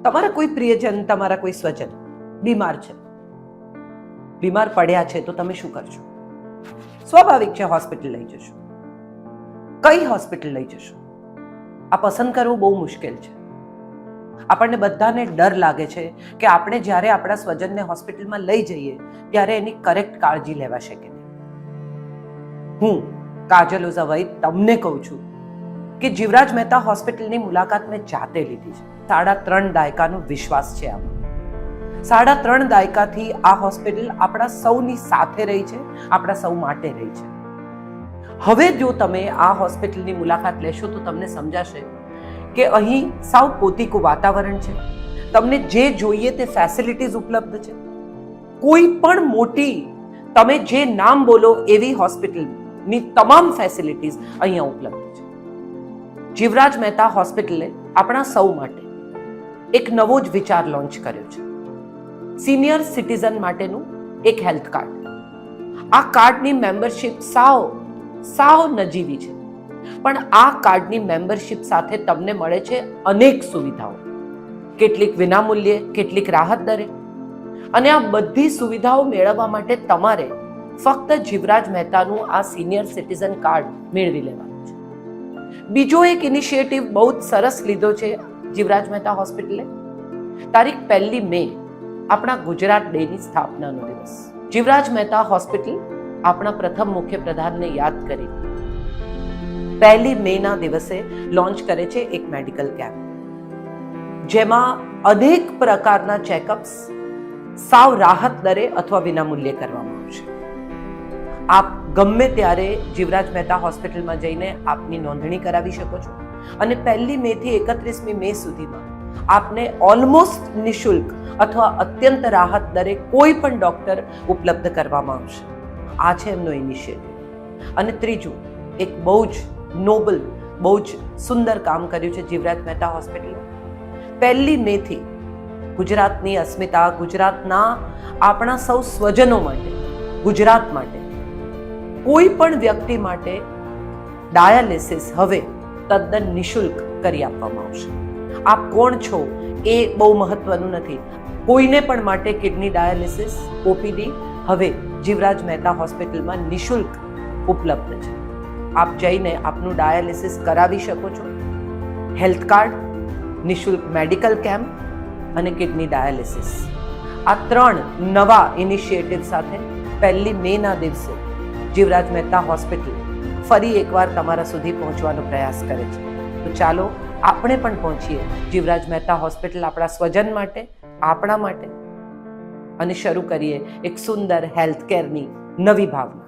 તમારા કોઈ પ્રિયજન, તમારા કોઈ સ્વજન બીમાર છે, બીમાર પડ્યા છે, તો તમે શું કરશો? સ્વાભાવિક છે, હોસ્પિટલ લઈ જશો. કઈ હોસ્પિટલ લઈ જશો? આ પસંદ કરવું બહુ મુશ્કેલ છે. આપણને બધાને ડર લાગે છે કે આપણે જ્યારે આપણા સ્વજનને હોસ્પિટલમાં લઈ જઈએ ત્યારે એની કરેક્ટ કાળજી લેવાશે કે નહીં. હું કાજલ ઓઝા વૈદ તમને કહું છું કે જીવરાજ મહેતા હોસ્પિટલની મુલાકાત મેં જાતે લીધી છે. 3.5 દાયકાનો વિશ્વાસ છે આમાં. 3.5 દાયકાથી આ હોસ્પિટલ આપણા સૌની સાથે રહી છે, આપણા સૌ માટે રહી છે. હવે જો તમે આ હોસ્પિટલની મુલાકાત લેશો તો તમને સમજાશે કે અહીં સાવ પોતીકું વાતાવરણ છે. તમને જે જોઈએ તે ફેસિલિટીઝ ઉપલબ્ધ છે. કોઈ પણ મોટી, તમે જે નામ બોલો એવી હોસ્પિટલની તમામ ફેસિલિટીઝ અહીંયા ઉપલબ્ધ છે. જીવરાજ મહેતા હોસ્પિટલે આપણા સૌ માટે એક નવો જ વિચાર લોન્ચ કર્યો છે. સિનિયર સિટીઝન માટેનું એક હેલ્થ કાર્ડ. આ કાર્ડની મેમ્બરશિપ સાવ નજીવી છે, પણ આ કાર્ડની મેમ્બરશિપ સાથે તમને મળે છે અનેક સુવિધાઓ, કેટલીક વિનામૂલ્યે, કેટલીક રાહત દરે. અને આ બધી સુવિધાઓ મેળવવા માટે તમારે ફક્ત જીવરાજ મહેતાનું આ સિનિયર સિટીઝન કાર્ડ મેળવી લેવાનું છે. બીજો એક ઇનિશિયેટિવ બહુ જ સરસ લીધો છે જીવરાજ મહેતા હોસ્પિટલે. તારીખ 1 મે આપણા ગુજરાત ડેની સ્થાપનાનો દિવસ. જીવરાજ મહેતા હોસ્પિટલ આપણા પ્રથમ મુખ્યપ્રધાનને યાદ કરી 1 મેના દિવસે લોન્ચ કરે છે એક મેડિકલ કેમ્પ, જેમાં અનેક પ્રકારના ચેકઅપ્સ સાવ રાહત દરે અથવા વિનામૂલ્યે કરવામાં આવશે. આપ ગમે ત્યારે જીવરાજ મહેતા હોસ્પિટલમાં જઈને આપની નોંધણી કરાવી શકો છો અને 1 મે થી 31 મે સુધીમાં આપને ઓલમોસ્ટ નિઃશુલ્ક અથવા અત્યંત રાહત દરે કોઈ પણ ડોક્ટર ઉપલબ્ધ કરવામાં આવશે. આ છે એમનો ઇનિશિયેટિવ. અને ત્રીજું, એક બહુ જ નોબલ, બહુ જ સુંદર કામ કર્યું છે જીવરાજ મહેતા હોસ્પિટલે. 1 મે થી ગુજરાતની અસ્મિતા, ગુજરાતના આપણા સૌ સ્વજનો માટે, ગુજરાત માટે કોઈ પણ વ્યક્તિ માટે ડાયાલિસિસ હવે તદ્દન નિઃશુલ્ક કરી આપવામાં આવશે. આપ કોણ છો એ બહુ મહત્વનું નથી. કોઈને પણ માટે કિડની ડાયાલિસિસ, ઓપીડી હવે જીવરાજ મહેતા હોસ્પિટલમાં નિઃશુલ્ક ઉપલબ્ધ છે. આપ જઈને આપનું ડાયાલિસિસ કરાવી શકો છો. હેલ્થ કાર્ડ, નિઃશુલ્ક મેડિકલ કેમ્પ અને કિડની ડાયાલિસિસ, આ 3 નવા ઇનિશિયેટિવ સાથે 1 મેના દિવસે જીવરાજ મહેતા હોસ્પિટલ ફરી એકવાર તમારા સુધી પહોંચવાનો પ્રયાસ કરે છે. તો ચાલો આપણે પણ પહોંચીએ જીવરાજ મહેતા હોસ્પિટલ આપણા સ્વજન માટે, આપણા માટે, અને શરૂ કરીએ એક સુંદર હેલ્થ કેરની નવી ભાવના.